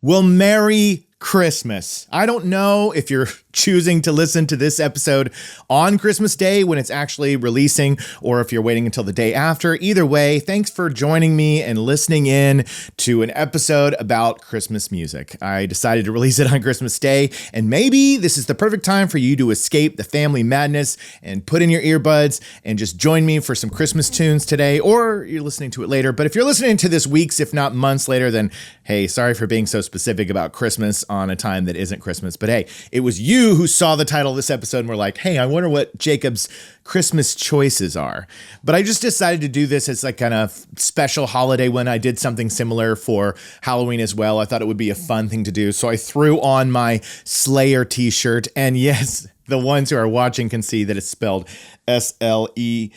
Well, Merry Christmas. I don't know if you're choosing to listen to this episode on Christmas Day when it's actually releasing, or if you're waiting until the day after. Either way, thanks for joining me and listening in to an episode about Christmas music. I decided to release it on Christmas Day, and maybe this is the perfect time for you to escape the family madness and put in your earbuds and just join me for some Christmas tunes today, or you're listening to it later. But if you're listening to this weeks, if not months later, then hey, sorry for being so specific about Christmas on a time that isn't Christmas. But hey, it was you who saw the title of this episode and were like, hey, I wonder what Jacob's Christmas choices are. But I just decided to do this as like kind of special holiday when I did something similar for Halloween as well. I thought it would be a fun thing to do. So I threw on my Slayer t-shirt. And yes, the ones who are watching can see that it's spelled Sleigher.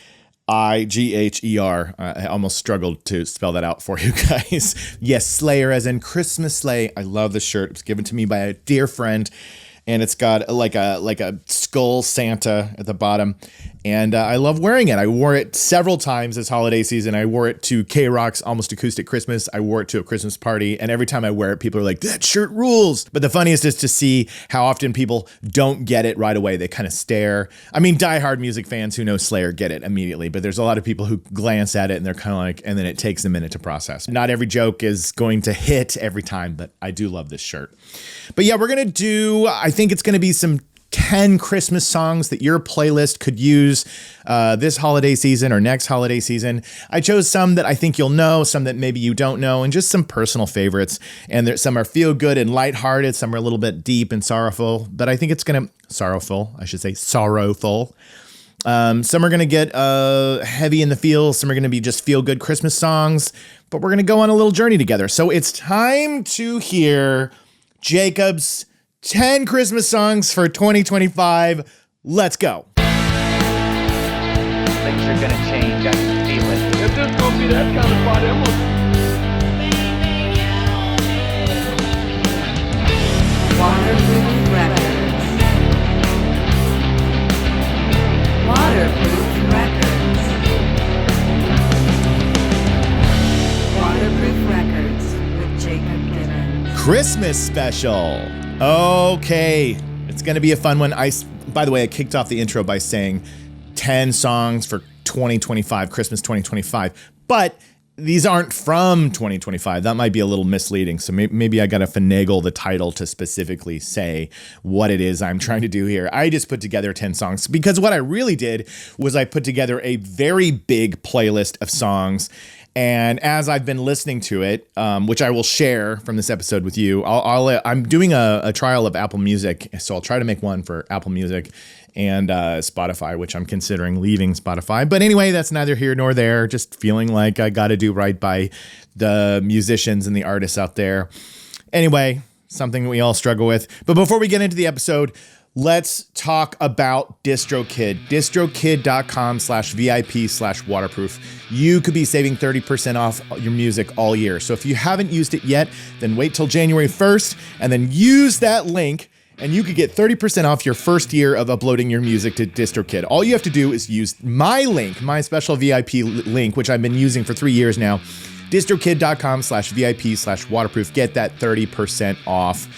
I almost struggled to spell that out for you guys. Yes, Slayer as in Christmas sleigh. I love this shirt. It was given to me by a dear friend. And it's got like a skull Santa at the bottom. And I love wearing it. I wore it several times this holiday season. I wore it to K-Rock's Almost Acoustic Christmas. I wore it to a Christmas party. And every time I wear it, people are like, that shirt rules. But the funniest is to see how often people don't get it right away. They kind of stare. I mean, diehard music fans who know Slayer get it immediately. But there's a lot of people who glance at it and they're kind of like, and then it takes a minute to process. Not every joke is going to hit every time, but I do love this shirt. But yeah, we're going to do, I think it's going to be some 10 Christmas songs that your playlist could use this holiday season or next holiday season. I chose some that I think you'll know, some that maybe you don't know, and just some personal favorites. And some are feel good and lighthearted. Some are a little bit deep and sorrowful, but I think it's going to, sorrowful. Some are going to get heavy in the feels. Some are going to be just feel good Christmas songs, but we're going to go on a little journey together. So it's time to hear Jacob's 10 Christmas songs for 2025. Let's go. Things are gonna change, I can feel it. If this gonna be that kind of party, I'm gonna... Waterproof Records. Waterproof Records. Waterproof Records with Jacob Gibbons. Christmas special. Okay, it's going to be a fun one. By the way, I kicked off the intro by saying 10 songs for 2025, Christmas 2025, but these aren't from 2025. That might be a little misleading. So maybe I got to finagle the title to specifically say what it is I'm trying to do here. I just put together 10 songs because what I really did was I put together a very big playlist of songs. And as I've been listening to it, which I will share from this episode with you, I'm doing a trial of Apple Music. So I'll try to make one for Apple Music and Spotify, which I'm considering leaving Spotify. But anyway, that's neither here nor there. Just feeling like I got to do right by the musicians and the artists out there. Anyway, something we all struggle with. But before we get into the episode, let's talk about DistroKid. DistroKid.com/VIP/waterproof. You could be saving 30% off your music all year. So if you haven't used it yet, then wait till January 1st and then use that link and you could get 30% off your first year of uploading your music to DistroKid. All you have to do is use my link, my special VIP link, which I've been using for 3 years now, DistroKid.com/VIP/waterproof. Get that 30% off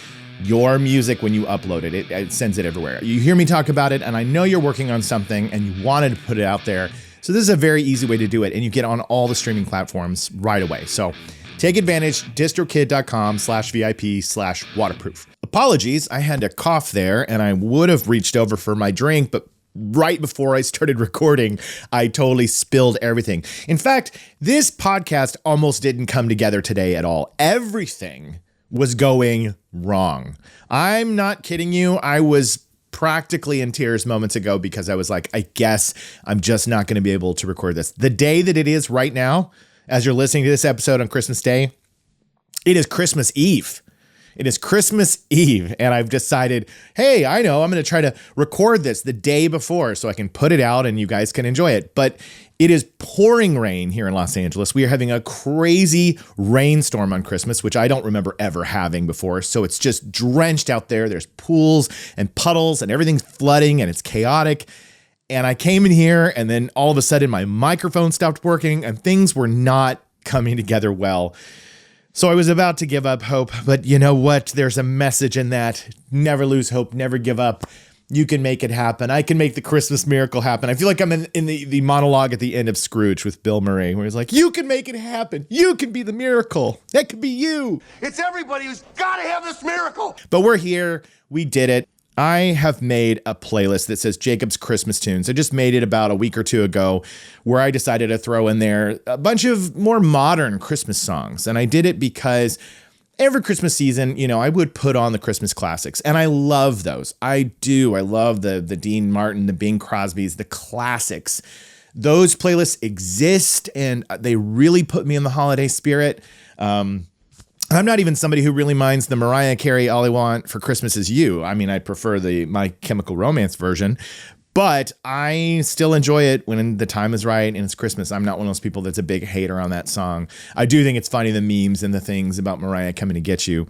your music when you upload it. It sends it everywhere. You hear me talk about it, and I know you're working on something and you wanted to put it out there. So this is a very easy way to do it, and you get on all the streaming platforms right away. So take advantage, distrokid.com/VIP/waterproof. Apologies, I had a cough there, and I would have reached over for my drink, but right before I started recording, I totally spilled everything. In fact, this podcast almost didn't come together today at all. Everything was going wrong. I'm not kidding you. I was practically in tears moments ago because I was like, I guess I'm just not going to be able to record this. The day that it is right now, as you're listening to this episode on Christmas Day, it is Christmas Eve. It is Christmas Eve, and I've decided, hey, I know, I'm going to try to record this the day before so I can put it out and you guys can enjoy it. But it is pouring rain here in Los Angeles. We are having a crazy rainstorm on Christmas, which I don't remember ever having before. So it's just drenched out there. There's pools and puddles and everything's flooding and it's chaotic. And I came in here and then all of a sudden my microphone stopped working and things were not coming together well. So I was about to give up hope, but you know what? There's a message in that. Never lose hope, never give up. You can make it happen. I can make the Christmas miracle happen. I feel like I'm in the monologue at the end of Scrooge with Bill Murray, where he's like, you can make it happen. You can be the miracle. That could be you. It's everybody who's got to have this miracle. But we're here. We did it. I have made a playlist that says Jacob's Christmas Tunes. I just made it about a week or two ago, where I decided to throw in there a bunch of more modern Christmas songs. And I did it because every Christmas season, you know, I would put on the Christmas classics, and I love those. I do. I love the Dean Martin, the Bing Crosbys, the classics. Those playlists exist, and they really put me in the holiday spirit. I'm not even somebody who really minds the Mariah Carey "All I Want for Christmas Is You." I mean, I prefer the My Chemical Romance version, but I still enjoy it when the time is right and it's Christmas. I'm not one of those people that's a big hater on that song. I do think it's funny, the memes and the things about Mariah coming to get you.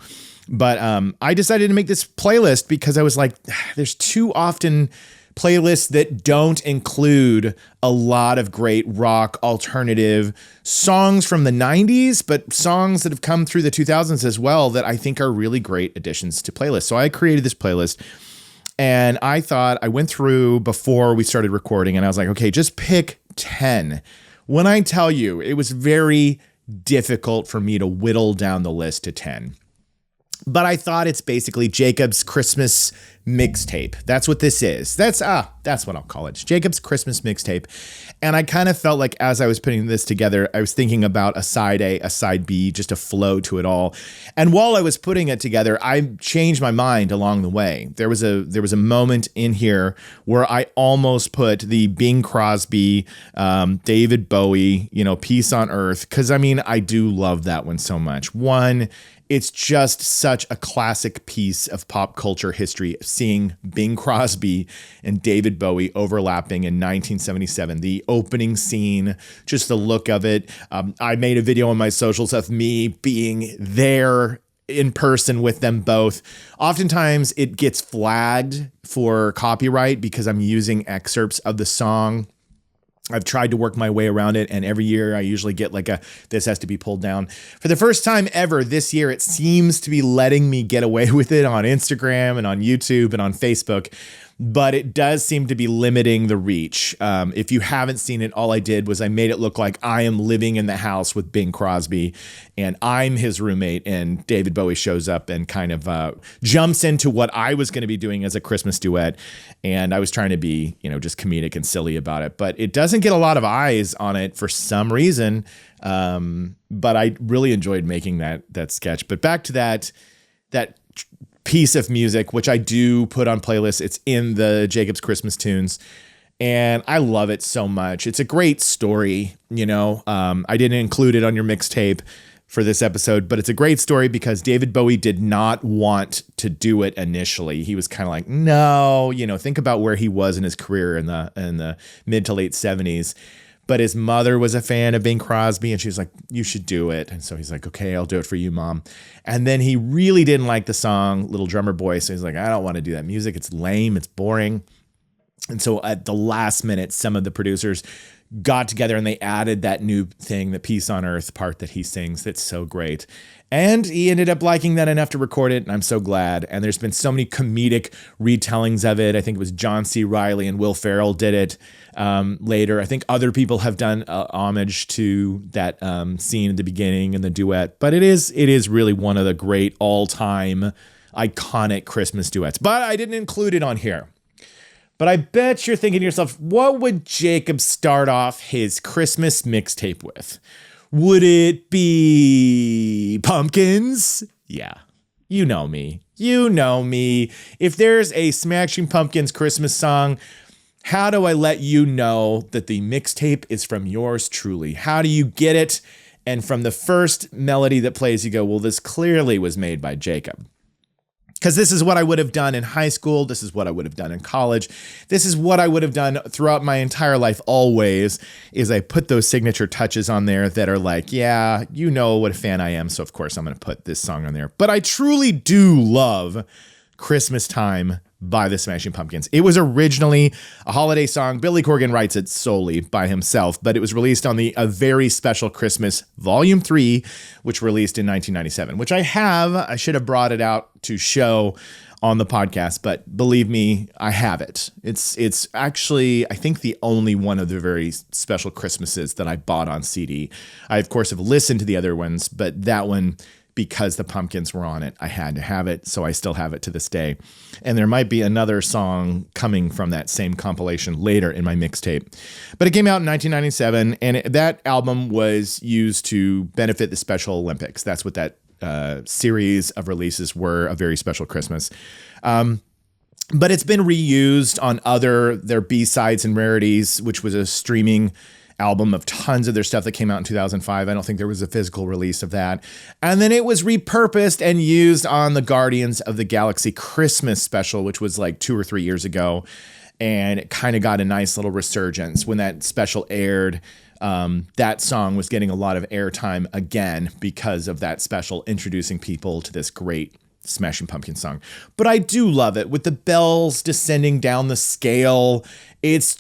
But I decided to make this playlist because I was like, there's too often playlists that don't include a lot of great rock alternative songs from the 90s, but songs that have come through the 2000s as well that I think are really great additions to playlists. So I created this playlist, and I thought, I went through before we started recording, and I was like, okay, just pick 10. When I tell you, it was very difficult for me to whittle down the list to 10. But I thought it's basically Jacob's Christmas mixtape. That's what this is. That's what I'll call it. It's Jacob's Christmas mixtape. And I kind of felt like as I was putting this together, I was thinking about a side A, a side B, just a flow to it all. And while I was putting it together, I changed my mind along the way. There was a moment in here where I almost put the Bing Crosby, David Bowie, Peace on Earth. Because I mean, I do love that one so much. One, it's just such a classic piece of pop culture history, seeing Bing Crosby and David Bowie overlapping in 1977. The opening scene, just the look of it. I made a video on my socials of me being there in person with them both. Oftentimes it gets flagged for copyright because I'm using excerpts of the song. I've tried to work my way around it, and every year I usually get this has to be pulled down. For the first time ever this year, it seems to be letting me get away with it on Instagram and on YouTube and on Facebook, but it does seem to be limiting the reach. If you haven't seen it, all I did was I made it look like I am living in the house with Bing Crosby, and I'm his roommate, and David Bowie shows up and kind of jumps into what I was going to be doing as a Christmas duet. And I was trying to be, just comedic and silly about it, but it doesn't get a lot of eyes on it for some reason. But I really enjoyed making that sketch. But back to that piece of music, which I do put on playlists. It's in the Jacob's Christmas Tunes, and I love it so much. It's a great story. I didn't include it on your mixtape for this episode, but it's a great story because David Bowie did not want to do it initially. He was kind of like, no, think about where he was in his career in the mid to late 70s. But his mother was a fan of Bing Crosby, and she was like, you should do it. And so he's like, okay, I'll do it for you, Mom. And then he really didn't like the song Little Drummer Boy. So he's like, I don't want to do that music. It's lame. It's boring. And so at the last minute, some of the producers got together and they added that new thing, the Peace on Earth part that he sings. That's so great. And he ended up liking that enough to record it, and I'm so glad. And there's been so many comedic retellings of it. I think it was John C. Reilly and Will Ferrell did it later. I think other people have done homage to that scene at the beginning and the duet. But it is really one of the great all-time iconic Christmas duets. But I didn't include it on here. But I bet you're thinking to yourself, what would Jacob start off his Christmas mixtape with? Would it be pumpkins? Yeah, you know me. If there's a Smashing Pumpkins Christmas song, how do I let you know that the mixtape is from yours truly? How do you get it? And from the first melody that plays, you go, well, this clearly was made by Jacob. Because this is what I would have done in high school. This is what I would have done in college. This is what I would have done throughout my entire life always, is I put those signature touches on there that are like, yeah, you know what a fan I am. So, of course, I'm going to put this song on there. But I truly do love Christmas Time by the Smashing Pumpkins. It was originally a holiday song. Billy Corgan writes it solely by himself, but it was released on the A Very Special Christmas Volume 3, which released in 1997, which I should have brought it out to show on the podcast, but believe me, I have it. It's actually, I think, the only one of the very special Christmases that I bought on CD. I, of course, have listened to the other ones, but that one, because the Pumpkins were on it, I had to have it, so I still have it to this day. And there might be another song coming from that same compilation later in my mixtape. But it came out in 1997, and that album was used to benefit the Special Olympics. That's what that series of releases were, A Very Special Christmas. But it's been reused on their B-sides and rarities, which was a streaming album of tons of their stuff that came out in 2005. I don't think there was a physical release of that. And then it was repurposed and used on the Guardians of the Galaxy Christmas special, which was like 2 or 3 years ago. And it kind of got a nice little resurgence when that special aired. That song was getting a lot of airtime again because of that special introducing people to this great Smashing Pumpkins song. But I do love it with the bells descending down the scale. It's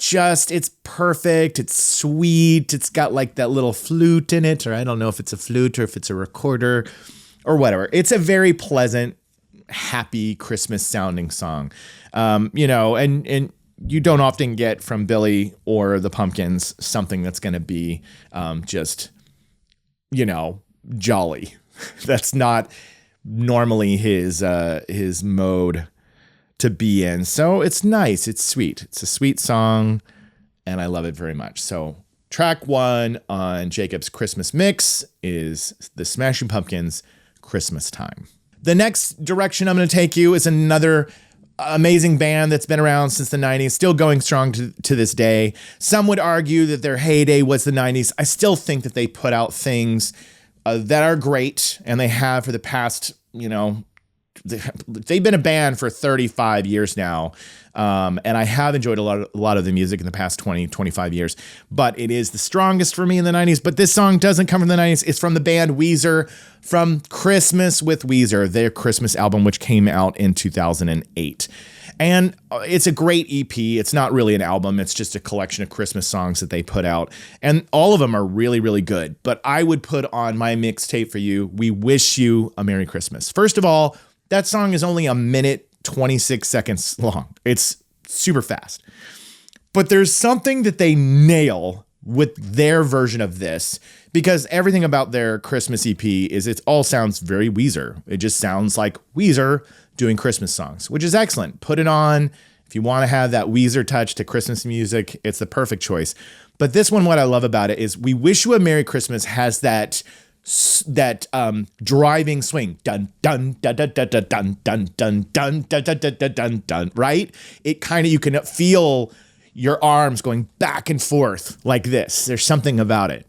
perfect. It's sweet. It's got like that little flute in it, or I don't know if it's a flute or if it's a recorder or whatever. It's a very pleasant, happy Christmas sounding song. And you don't often get from Billy or the Pumpkins something that's going to be just, jolly. That's not normally his mode to be in. So it's nice. It's sweet. It's a sweet song, and I love it very much. So track 1 on Jacob's Christmas mix is the Smashing Pumpkins' Christmas Time. The next direction I'm going to take you is another amazing band that's been around since the 90s, still going strong to this day. Some would argue that their heyday was the 90s. I still think that they put out things that are great, and they have for the past, they've been a band for 35 years now. And I have enjoyed a lot of the music in the past 20, 25 years, but it is the strongest for me in the 90s. But this song doesn't come from the 90s. It's from the band Weezer, from Christmas with Weezer, their Christmas album, which came out in 2008. And it's a great EP. It's not really an album. It's just a collection of Christmas songs that they put out. And all of them are really, really good. But I would put on my mixtape for you, We Wish You a Merry Christmas. First of all, that song is only 1:26 seconds long. It's super fast. But there's something that they nail with their version of this, because everything about their Christmas EP is it all sounds very Weezer. It just sounds like Weezer doing Christmas songs, which is excellent. Put it on. If you want to have that Weezer touch to Christmas music, it's the perfect choice. But this one, what I love about it is We Wish You a Merry Christmas has that driving swing, dun dun dun dun dun dun dun dun dun dun dun dun dun dun, right? It kind of, you can feel your arms going back and forth like this. There's something about it.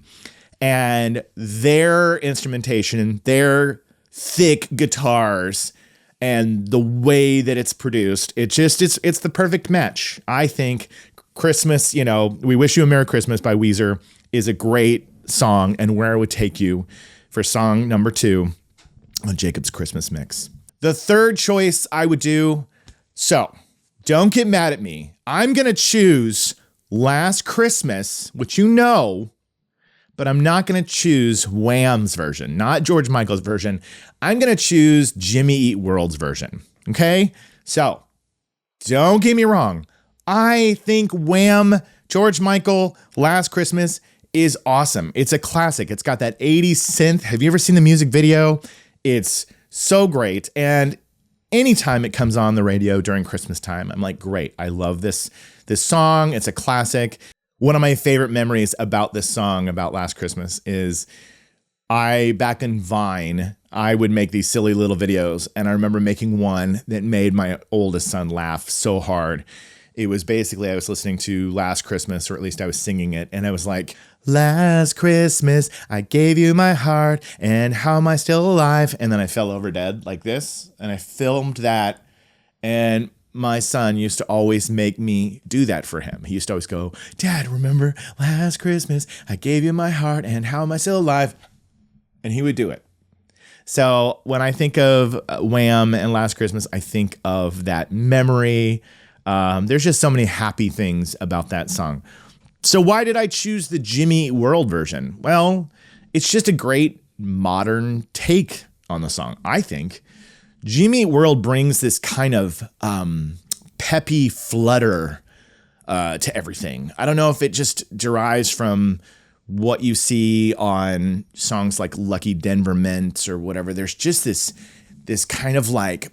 And their instrumentation, their thick guitars, and the way that it's produced, it's the perfect match. I think Christmas, We Wish You a Merry Christmas by Weezer is a great song, and where I would take you for song number 2 on Jacob's Christmas mix. The third choice I would do, so don't get mad at me. I'm going to choose Last Christmas, which but I'm not going to choose Wham's version, not George Michael's version. I'm going to choose Jimmy Eat World's version. Okay? So don't get me wrong. I think Wham, George Michael, Last Christmas is awesome. It's a classic. It's got that 80s synth. Have you ever seen the music video? It's so great. And anytime it comes on the radio during Christmas time, I'm like, great. I love this song. It's a classic. One of my favorite memories about this song, about Last Christmas, is back in Vine, I would make these silly little videos. And I remember making one that made my oldest son laugh so hard. It was basically, I was listening to Last Christmas, or at least I was singing it. And I was like, last Christmas, I gave you my heart, and how am I still alive? And then I fell over dead like this. And I filmed that. And my son used to always make me do that for him. He used to always go, Dad, remember last Christmas, I gave you my heart, and how am I still alive? And he would do it. So when I think of Wham and Last Christmas, I think of that memory. There's just so many happy things about that song. So why did I choose the Jimmy Eat World version? Well, it's just a great modern take on the song, I think. Jimmy Eat World brings this kind of peppy flutter to everything. I don't know if it just derives from what you see on songs like Lucky Denver Mint or whatever. There's just this kind of like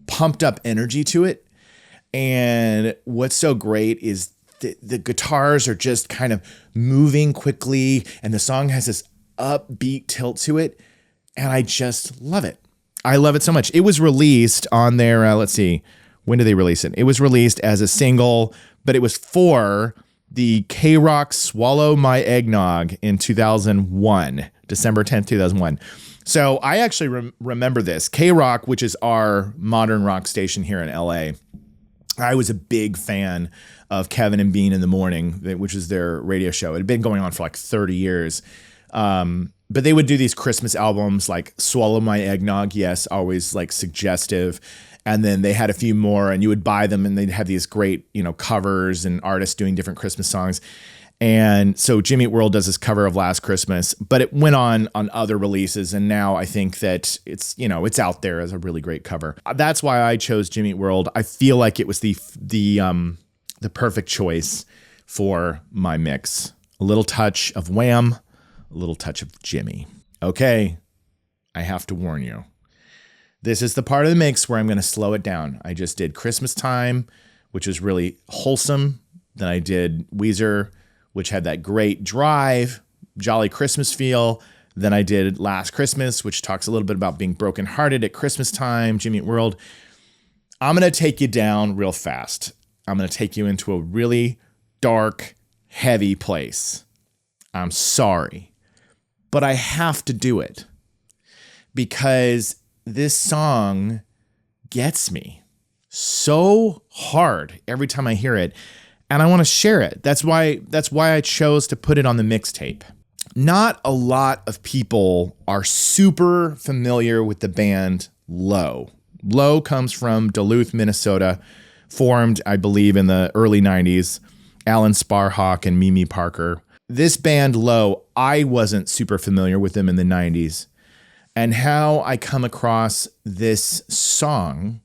pumped up energy to it. And what's so great is the guitars are just kind of moving quickly, and the song has this upbeat tilt to it. And I just love it. I love it so much. It was released on their, let's see, when did they release it? It was released as a single, but it was for the K-Rock Swallow My Eggnog in 2001, December 10th, 2001. So I actually remember this. K-Rock, which is our modern rock station here in LA, I was a big fan of Kevin and Bean in the Morning, which is their radio show. It had been going on for like 30 years. But they would do these Christmas albums like Swallow My Eggnog. Yes, always like suggestive. And then they had a few more, and you would buy them, and they'd have these great, covers and artists doing different Christmas songs. And so Jimmy Eat World does this cover of Last Christmas, but it went on other releases. And now I think that it's out there as a really great cover. That's why I chose Jimmy Eat World. I feel like it was the perfect choice for my mix. A little touch of Wham, a little touch of Jimmy. Okay, I have to warn you. This is the part of the mix where I'm going to slow it down. I just did Christmas Time, which was really wholesome. Then I did Weezer, which had that great drive, jolly Christmas feel. Then I did Last Christmas, which talks a little bit about being brokenhearted at Christmas time, Jimmy Eat World. I'm going to take you down real fast. I'm going to take you into a really dark, heavy place. I'm sorry, but I have to do it because this song gets me so hard every time I hear it, and I want to share it. That's why I chose to put it on the mixtape. Not a lot of people are super familiar with the band Low. Low comes from Duluth, Minnesota, formed, I believe, in the early 90s. Alan Sparhawk and Mimi Parker. This band Low, I wasn't super familiar with them in the 90s. And how I come across this song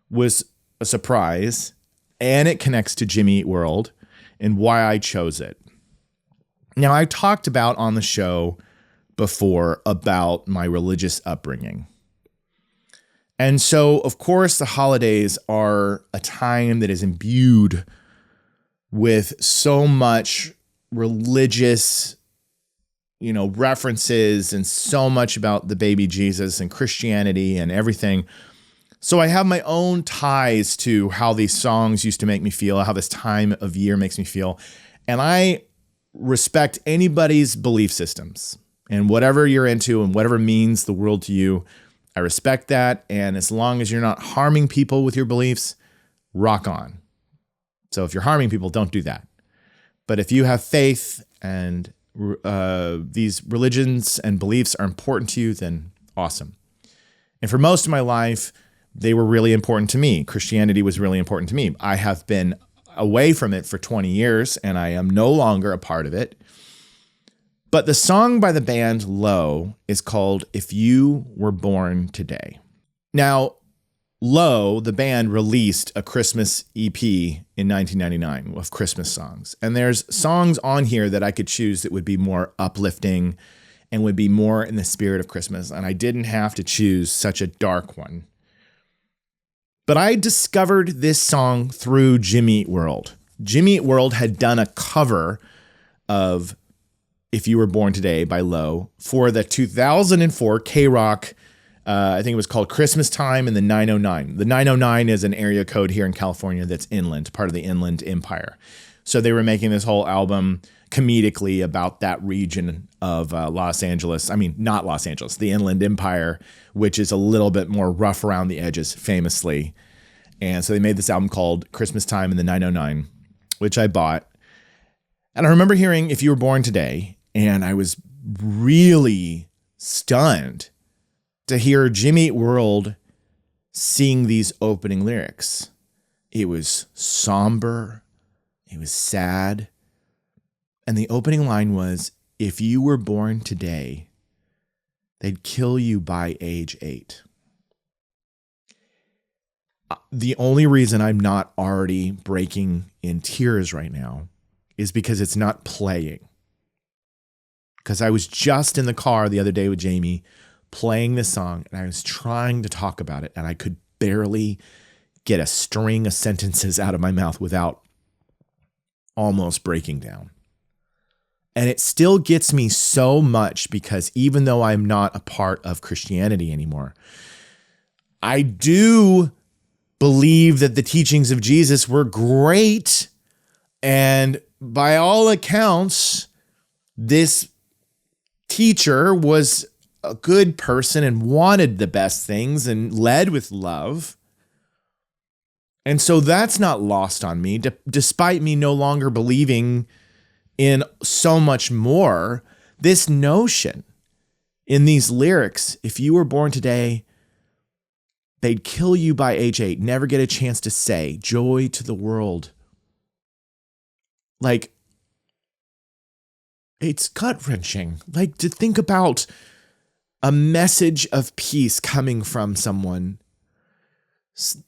was a surprise, and it connects to Jimmy Eat World and why I chose it. Now, I talked about on the show before about my religious upbringing. And so, of course, the holidays are a time that is imbued with so much religious references and so much about the baby Jesus and Christianity and everything. So I have my own ties to how these songs used to make me feel, how this time of year makes me feel. And I respect anybody's belief systems and whatever you're into and whatever means the world to you. I respect that. And as long as you're not harming people with your beliefs, rock on. So if you're harming people, don't do that. But if you have faith and these religions and beliefs are important to you, then awesome. And for most of my life, they were really important to me. Christianity was really important to me. I have been away from it for 20 years, and I am no longer a part of it. But the song by the band Low is called If You Were Born Today. Now, Low, the band, released a Christmas EP in 1999 of Christmas songs. And there's songs on here that I could choose that would be more uplifting and would be more in the spirit of Christmas. And I didn't have to choose such a dark one. But I discovered this song through Jimmy Eat World. Jimmy Eat World had done a cover of If You Were Born Today by Low for the 2004 K-Rock, I think it was called Christmas Time in the 909. The 909 is an area code here in California that's inland, part of the Inland Empire. So they were making this whole album comedically about that region of Los Angeles. I mean, not Los Angeles, the Inland Empire, which is a little bit more rough around the edges, famously. And so they made this album called Christmas Time in the 909, which I bought. And I remember hearing If You Were Born Today, and I was really stunned to hear Jimmy Eat World sing these opening lyrics. It was somber. It was sad. And the opening line was, if you were born today, they'd kill you by age 8. The only reason I'm not already breaking in tears right now is because it's not playing. Because I was just in the car the other day with Jamie playing this song, and I was trying to talk about it, and I could barely get a string of sentences out of my mouth without almost breaking down. And it still gets me so much because even though I'm not a part of Christianity anymore, I do believe that the teachings of Jesus were great. And by all accounts, this teacher was a good person and wanted the best things and led with love. And so that's not lost on me, despite me no longer believing in so much more. This notion in these lyrics, if you were born today, they'd kill you by age 8, never get a chance to say, joy to the world. Like, it's gut-wrenching. Like, to think about a message of peace coming from someone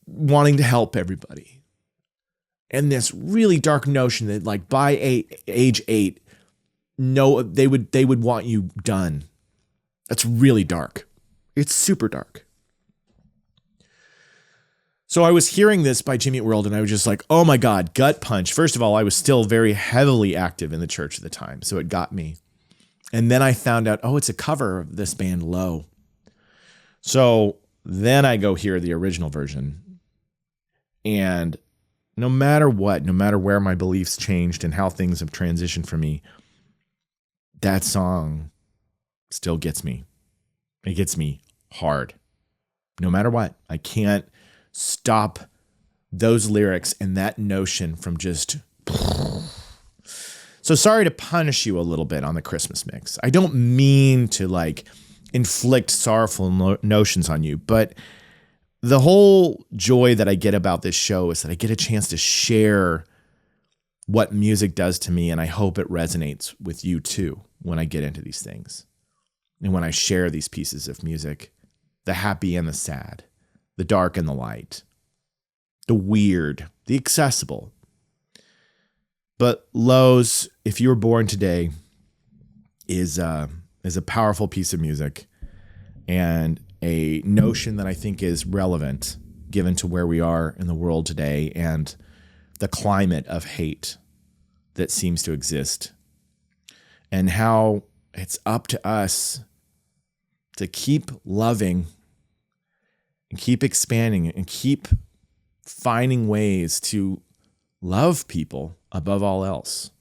wanting to help everybody. And this really dark notion that, like, by age 8, no, they would want you done. That's really dark. It's super dark. So I was hearing this by Jimmy Eat World, and I was just like, oh my God, gut punch. First of all, I was still very heavily active in the church at the time, so it got me. And then I found out, oh, it's a cover of this band Low. So then I go hear the original version. And no matter what, no matter where my beliefs changed and how things have transitioned for me, that song still gets me. It gets me hard. No matter what, I can't stop those lyrics and that notion from just... So sorry to punish you a little bit on the Christmas mix. I don't mean to like inflict sorrowful notions on you, but the whole joy that I get about this show is that I get a chance to share what music does to me, and I hope it resonates with you too when I get into these things. And when I share these pieces of music, the happy and the sad, the dark and the light, the weird, the accessible. But Low's If You Were Born Today is a powerful piece of music and a notion that I think is relevant given to where we are in the world today and the climate of hate that seems to exist, and how it's up to us to keep loving and keep expanding and keep finding ways to love people above all else.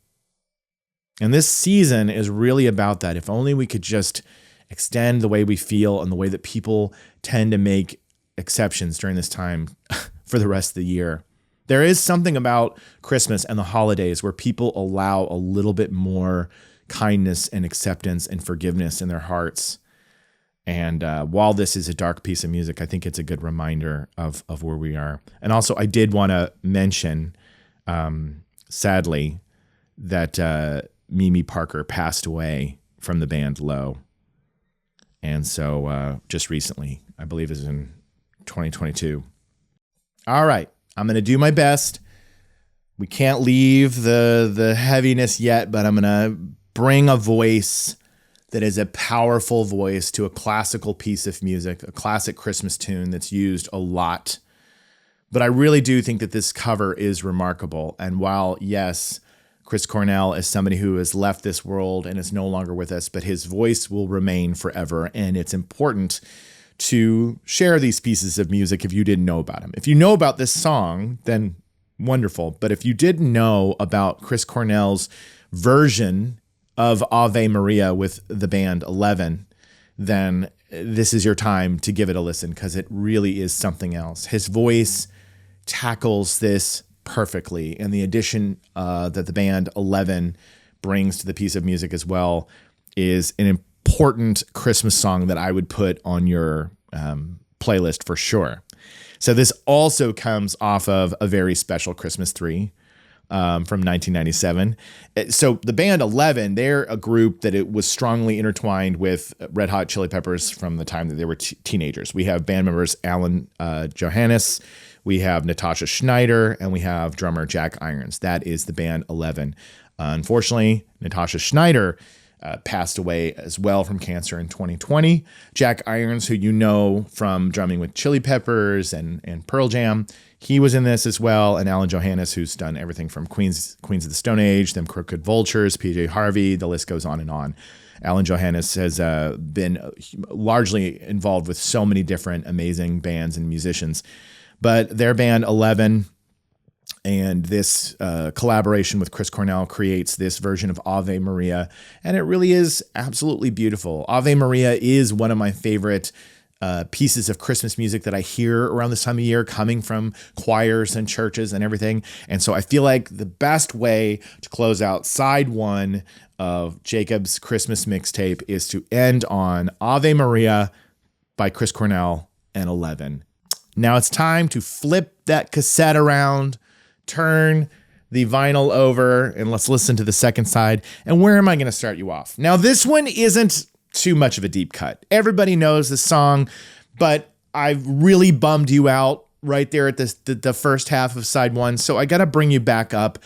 And this season is really about that. If only we could just extend the way we feel and the way that people tend to make exceptions during this time for the rest of the year. There is something about Christmas and the holidays where people allow a little bit more kindness and acceptance and forgiveness in their hearts. And while this is a dark piece of music, I think it's a good reminder of where we are. And also, I did want to mention, sadly, that Mimi Parker passed away from the band Low. And so just recently, I believe it was in 2022. All right, I'm going to do my best. We can't leave the heaviness yet, but I'm going to bring a voice that is a powerful voice to a classical piece of music, a classic Christmas tune that's used a lot. But I really do think that this cover is remarkable. And while, yes, Chris Cornell is somebody who has left this world and is no longer with us, but his voice will remain forever. And it's important to share these pieces of music if you didn't know about him. If you know about this song, then wonderful. But if you didn't know about Chris Cornell's version of Ave Maria with the band 11, then this is your time to give it a listen, because it really is something else. His voice tackles this perfectly, and the addition that the band 11 brings to the piece of music as well is an important Christmas song that I would put on your playlist for sure. So this also comes off of A Very Special Christmas 3 from 1997. So the band 11, they're a group that it was strongly intertwined with Red Hot Chili Peppers from the time that they were teenagers. We have band members Alan Johannes, we have Natasha Schneider, and we have drummer Jack Irons. That is the band 11. Unfortunately, Natasha Schneider passed away as well from cancer in 2020. Jack Irons, who you know from drumming with Chili Peppers and Pearl Jam, he was in this as well. And Alan Johannes, who's done everything from Queens of the Stone Age, Them Crooked Vultures, PJ Harvey, the list goes on and on. Alan Johannes has been largely involved with so many different amazing bands and musicians. But their band 11 and this collaboration with Chris Cornell creates this version of Ave Maria. And it really is absolutely beautiful. Ave Maria is one of my favorite pieces of Christmas music that I hear around this time of year, coming from choirs and churches and everything. And so I feel like the best way to close out side one of Jacob's Christmas mixtape is to end on Ave Maria by Chris Cornell and 11. Now it's time to flip that cassette around, turn the vinyl over, and let's listen to the second side. And where am I going to start you off? Now, this one isn't too much of a deep cut. Everybody knows the song, but I've really bummed you out right there at the first half of side one. So I got to bring you back up.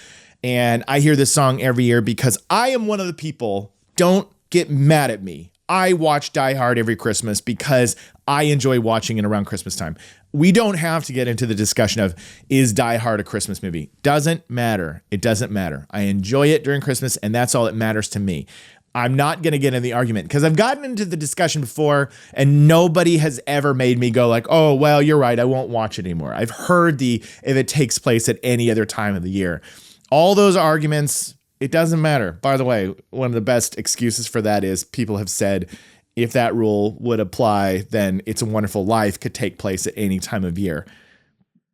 And I hear this song every year because I am one of the people, don't get mad at me. I watch Die Hard every Christmas because I enjoy watching it around Christmas time. We don't have to get into the discussion of, is Die Hard a Christmas movie? Doesn't matter. It doesn't matter. I enjoy it during Christmas, and that's all that matters to me. I'm not going to get in the argument because I've gotten into the discussion before and nobody has ever made me go like, oh, well, you're right. I won't watch it anymore. I've heard if it takes place at any other time of the year. All those arguments, it doesn't matter. By the way, one of the best excuses for that is people have said if that rule would apply, then It's a Wonderful Life could take place at any time of year,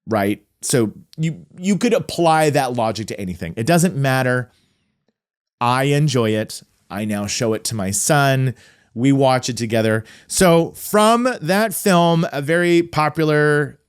right? So you could apply that logic to anything. It doesn't matter. I enjoy it. I now show it to my son. We watch it together. So from that film, a very popular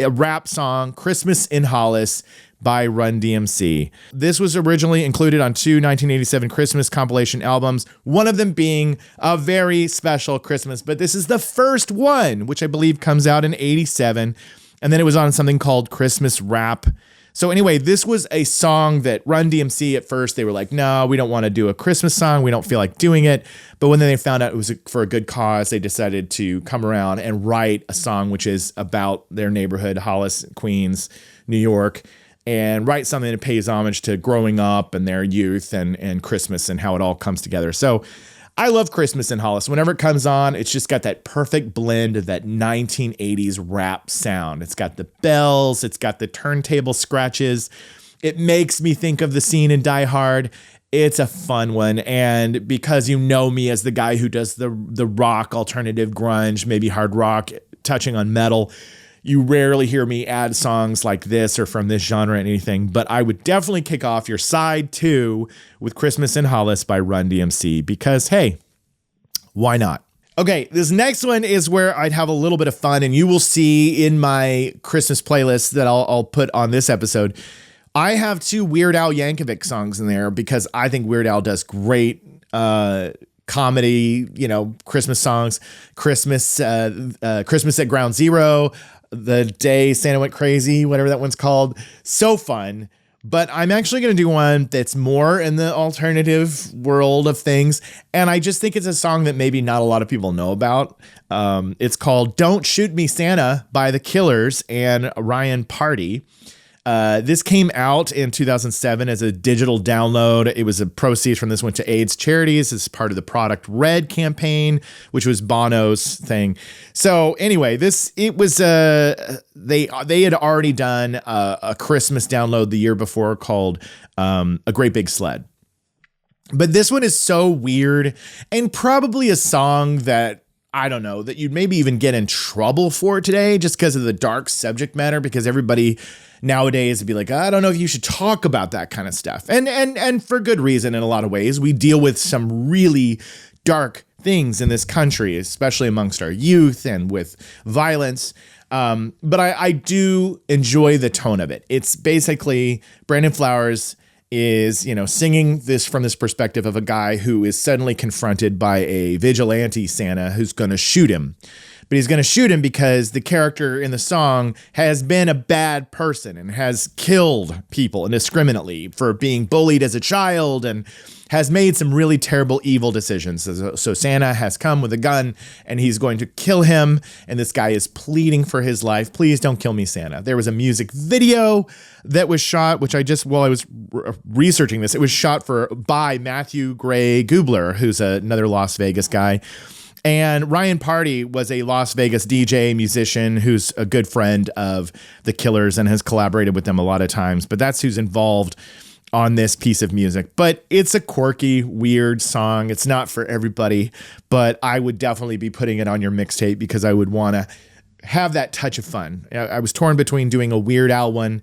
rap song, Christmas in Hollis by Run DMC. This was originally included on two 1987 Christmas compilation albums, one of them being A Very Special Christmas. But this is the first one, which I believe comes out in 87. And then it was on something called Christmas Rap. So anyway, this was a song that Run DMC at first, they were like, no, we don't want to do a Christmas song. We don't feel like doing it. But when they found out it was for a good cause, they decided to come around and write a song which is about their neighborhood, Hollis, Queens, New York, and write something that pays homage to growing up and their youth and Christmas and how it all comes together. So I love Christmas in Hollis. Whenever it comes on, it's just got that perfect blend of that 1980s rap sound. It's got the bells. It's got the turntable scratches. It makes me think of the scene in Die Hard. It's a fun one. And because you know me as the guy who does the rock, alternative grunge, maybe hard rock, touching on metal, you rarely hear me add songs like this or from this genre or anything, but I would definitely kick off your side two with Christmas in Hollis by Run DMC because, hey, why not? Okay, this next one is where I'd have a little bit of fun, and you will see in my Christmas playlist that I'll put on this episode. I have two Weird Al Yankovic songs in there because I think Weird Al does great comedy, Christmas songs. Christmas at Ground Zero, The Day Santa Went Crazy, whatever that one's called. So fun. But I'm actually going to do one that's more in the alternative world of things. And I just think it's a song that maybe not a lot of people know about. It's called Don't Shoot Me Santa by The Killers and Ryan Party. This came out in 2007 as a digital download. It was a proceeds from this went to AIDS charities as part of the Product Red campaign, which was Bono's thing. So anyway, they had already done a Christmas download the year before called A Great Big Sled. But this one is so weird and probably a song that I don't know, that you'd maybe even get in trouble for today just because of the dark subject matter, because everybody nowadays would be like, I don't know if you should talk about that kind of stuff. And for good reason in a lot of ways. We deal with some really dark things in this country, especially amongst our youth and with violence. But I do enjoy the tone of it. It's basically Brandon Flowers is, singing this from this perspective of a guy who is suddenly confronted by a vigilante Santa who's going to shoot him. But he's going to shoot him because the character in the song has been a bad person and has killed people indiscriminately for being bullied as a child and has made some really terrible, evil decisions. So Santa has come with a gun and he's going to kill him. And this guy is pleading for his life. Please don't kill me, Santa. There was a music video that was shot, which while I was researching this, it was shot by Matthew Gray Gubler, who's another Las Vegas guy. And Ryan Party was a Las Vegas DJ musician who's a good friend of the Killers and has collaborated with them a lot of times. But that's who's involved on this piece of music. But it's a quirky, weird song. It's not for everybody, but I would definitely be putting it on your mixtape because I would want to have that touch of fun. I was torn between doing a Weird Al one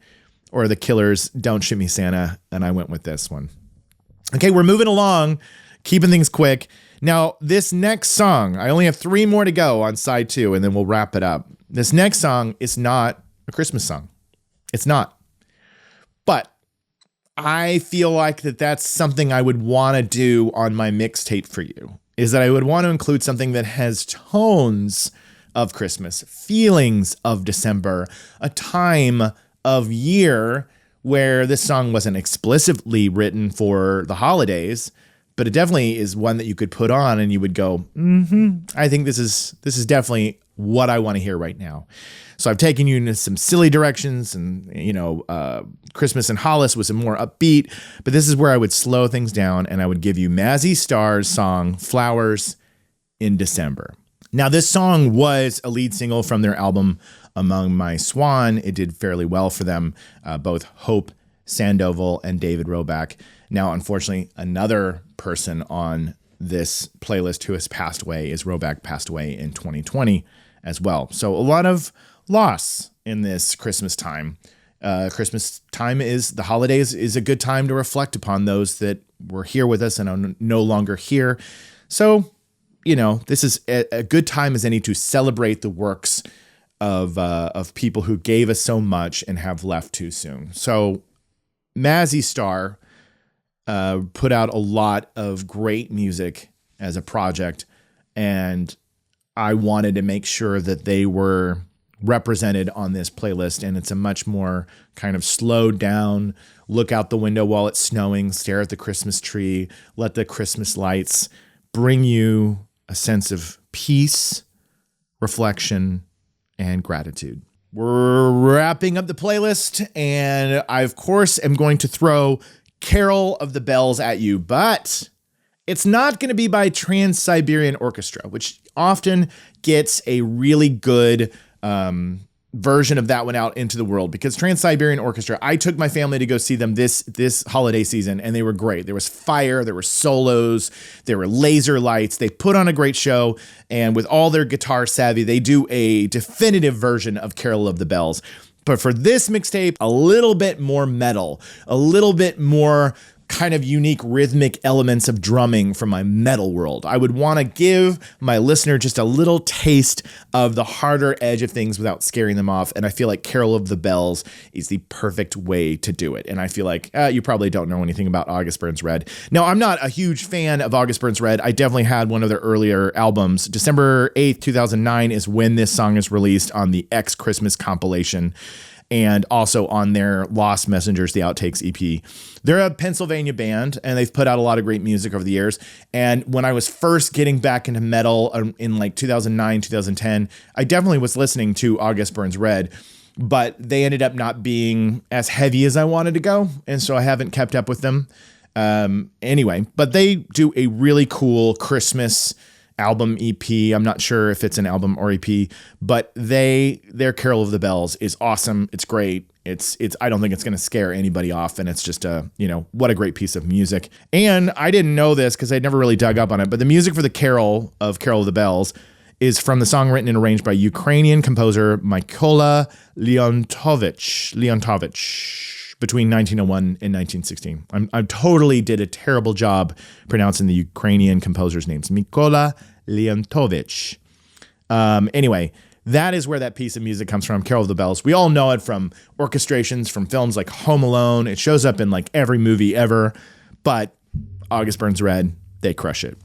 or the Killers' Don't Shoot Me, Santa, and I went with this one. Okay, we're moving along, keeping things quick. Now, this next song, I only have 3 more to go on side 2, and then we'll wrap it up. This next song is not a Christmas song. It's not. But I feel like that's something I would want to do on my mixtape for you, is that I would want to include something that has tones of Christmas, feelings of December, a time of year where this song wasn't explicitly written for the holidays, but it definitely is one that you could put on and you would go, I think this is definitely what I want to hear right now. So I've taken you into some silly directions and, Christmas in Hollis was a more upbeat, but this is where I would slow things down and I would give you Mazzy Star's song, Flowers in December. Now, this song was a lead single from their album, Among My Swan. It did fairly well for them, both Hope Sandoval and David Roback. Now, unfortunately, another person on this playlist who has passed away is Roback, passed away in 2020 as well. So a lot of loss in this Christmas time. Christmas time is the holidays is a good time to reflect upon those that were here with us and are no longer here. So, this is a good time as any to celebrate the works of people who gave us so much and have left too soon. So Mazzy Star put out a lot of great music as a project, and I wanted to make sure that they were represented on this playlist. And it's a much more kind of slowed down, look out the window while it's snowing, stare at the Christmas tree, let the Christmas lights bring you a sense of peace, reflection, and gratitude. We're wrapping up the playlist, and I, of course, am going to throw Carol of the Bells at you, but it's not going to be by Trans-Siberian Orchestra, which often gets a really good version of that one out into the world, because Trans-Siberian Orchestra, I took my family to go see them this holiday season, and they were great. There was fire, there were solos, there were laser lights. They put on a great show, and with all their guitar savvy, they do a definitive version of Carol of the Bells. But for this mixtape, a little bit more metal, a little bit more kind of unique rhythmic elements of drumming from my metal world. I would want to give my listener just a little taste of the harder edge of things without scaring them off. And I feel like Carol of the Bells is the perfect way to do it. And I feel like you probably don't know anything about August Burns Red. Now, I'm not a huge fan of August Burns Red. I definitely had one of their earlier albums. December 8th, 2009 is when this song is released on the X Christmas compilation, and also on their Lost Messengers, the Outtakes EP. They're a Pennsylvania band, and they've put out a lot of great music over the years. And when I was first getting back into metal in like 2009, 2010, I definitely was listening to August Burns Red, but they ended up not being as heavy as I wanted to go, and so I haven't kept up with them. Anyway, but they do a really cool Christmas album EP. I'm not sure if it's an album or EP, but their Carol of the Bells is awesome. It's great. It's I don't think it's going to scare anybody off, and it's just what a great piece of music. And I didn't know this because I'd never really dug up on it, but the music for the Carol of the Bells is from the song written and arranged by Ukrainian composer Mykola Leontovich. between 1901 and 1916. I totally did a terrible job pronouncing the Ukrainian composer's names. Mykola Leontovich. Anyway, that is where that piece of music comes from, Carol of the Bells. We all know it from orchestrations, from films like Home Alone. It shows up in like every movie ever, but August Burns Red, they crush it.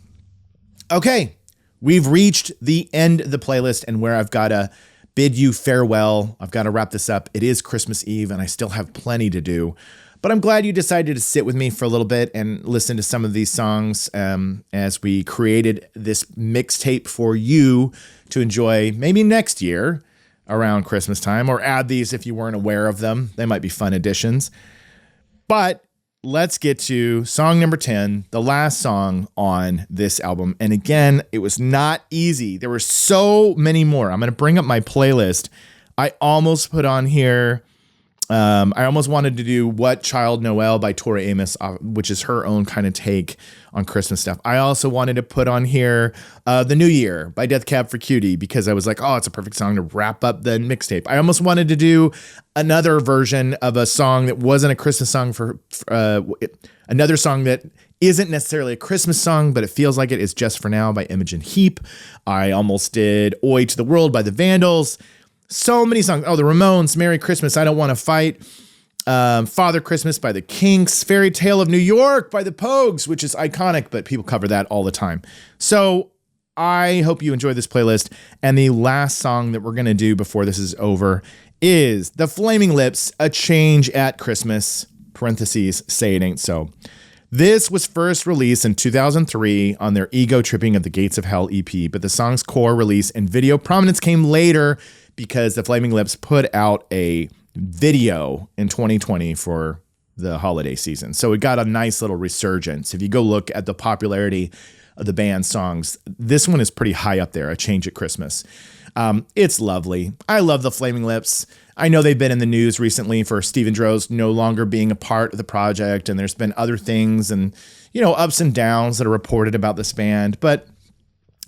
Okay, we've reached the end of the playlist and where I've got to bid you farewell. I've got to wrap this up. It is Christmas Eve and I still have plenty to do, but I'm glad you decided to sit with me for a little bit and listen to some of these songs as we created this mixtape for you to enjoy maybe next year around Christmas time, or add these if you weren't aware of them. They might be fun additions. But let's get to song number 10, the last song on this album. And again, it was not easy. There were so many more. I'm going to bring up my playlist. I almost put on here, I almost wanted to do What Child Noel by Tori Amos, which is her own kind of take on Christmas stuff. I also wanted to put on here The New Year by Death Cab for Cutie, because I was like, oh, it's a perfect song to wrap up the mixtape. I almost wanted to do another version of a song that wasn't a Christmas song for another song that isn't necessarily a Christmas song, but it feels like it is Just For Now by Imogen Heap. I almost did Oi to the World by the Vandals. So many songs. Oh, the Ramones, Merry Christmas, I Don't Want to Fight. Father Christmas by the Kinks. Fairy Tale of New York by the Pogues, which is iconic, but people cover that all the time. So I hope you enjoy this playlist. And the last song that we're going to do before this is over is The Flaming Lips, A Change at Christmas, parentheses, Say It Ain't So. This was first released in 2003 on their Ego Tripping at the Gates of Hell EP, but the song's core release and video prominence came later because the Flaming Lips put out a video in 2020 for the holiday season. So it got a nice little resurgence. If you go look at the popularity of the band's songs, this one is pretty high up there, A Change at Christmas. It's lovely. I love the Flaming Lips. I know they've been in the news recently for Stephen Droz no longer being a part of the project, and there's been other things and, ups and downs that are reported about this band, but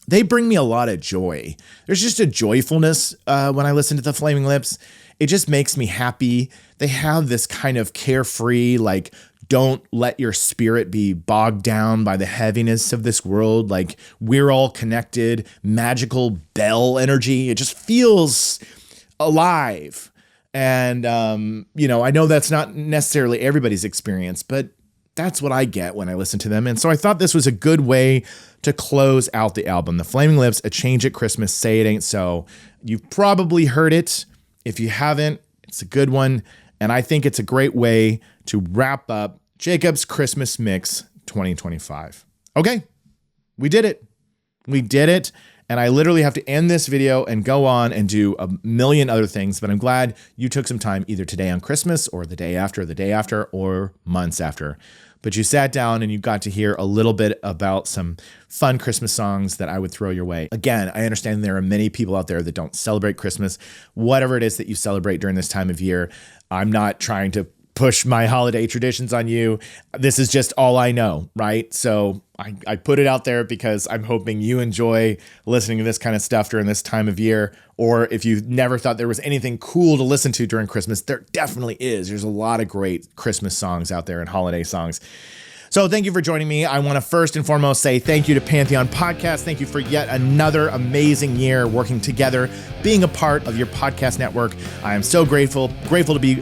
they bring me a lot of joy. There's just a joyfulness when I listen to the Flaming Lips. It just makes me happy. They have this kind of carefree, like, don't let your spirit be bogged down by the heaviness of this world. Like, we're all connected, magical bell energy. It just feels alive. And, I know that's not necessarily everybody's experience, but that's what I get when I listen to them. And so I thought this was a good way to close out the album. The Flaming Lips, A Change at Christmas, Say It Ain't So. You've probably heard it. If you haven't, it's a good one. And I think it's a great way to wrap up Jacob's Christmas Mix 2025. Okay, we did it. We did it. And I literally have to end this video and go on and do a million other things. But I'm glad you took some time either today on Christmas or the day after, or months after. But you sat down and you got to hear a little bit about some fun Christmas songs that I would throw your way. Again, I understand there are many people out there that don't celebrate Christmas. Whatever it is that you celebrate during this time of year, I'm not trying to push my holiday traditions on you. This is just all I know, right? So I put it out there because I'm hoping you enjoy listening to this kind of stuff during this time of year. Or if you never thought there was anything cool to listen to during Christmas, there definitely is. There's a lot of great Christmas songs out there and holiday songs. So thank you for joining me. I want to first and foremost say thank you to Pantheon Podcast. Thank you for yet another amazing year working together, being a part of your podcast network. I am so grateful to be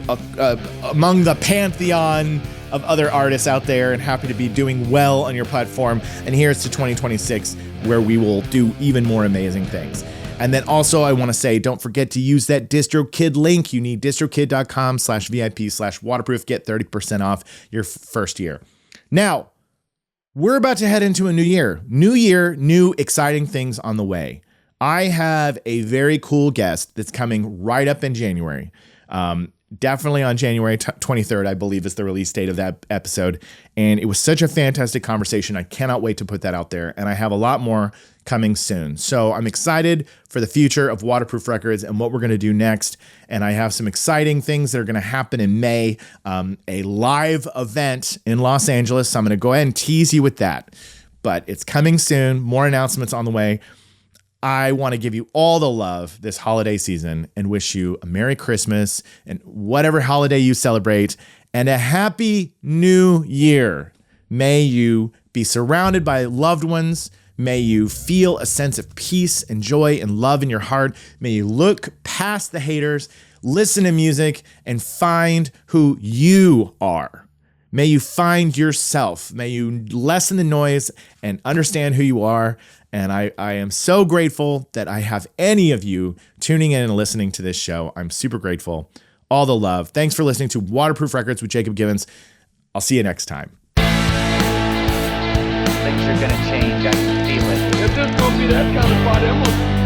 among the pantheon of other artists out there, and happy to be doing well on your platform. And here's to 2026, where we will do even more amazing things. And then also I want to say, don't forget to use that DistroKid link. You need distrokid.com/VIP/waterproof. Get 30% off your first year. Now, we're about to head into a new year. New year, new exciting things on the way. I have a very cool guest that's coming right up in January. Definitely on January 23rd, I believe is the release date of that episode. And it was such a fantastic conversation. I cannot wait to put that out there. And I have a lot more coming soon. So I'm excited for the future of Waterproof Records and what we're going to do next. And I have some exciting things that are going to happen in May. A live event in Los Angeles. So I'm going to go ahead and tease you with that. But it's coming soon. More announcements on the way. I want to give you all the love this holiday season and wish you a Merry Christmas and whatever holiday you celebrate, and a Happy New Year. May you be surrounded by loved ones. May you feel a sense of peace and joy and love in your heart. May you look past the haters, listen to music, and find who you are. May you find yourself. May you lessen the noise and understand who you are. And I am so grateful that I have any of you tuning in and listening to this show. I'm super grateful. All the love. Thanks for listening to Waterproof Records with Jacob Givens. I'll see you next time. Things are gonna change. I can feel it. If this gonna be that kind of party, I'm gonna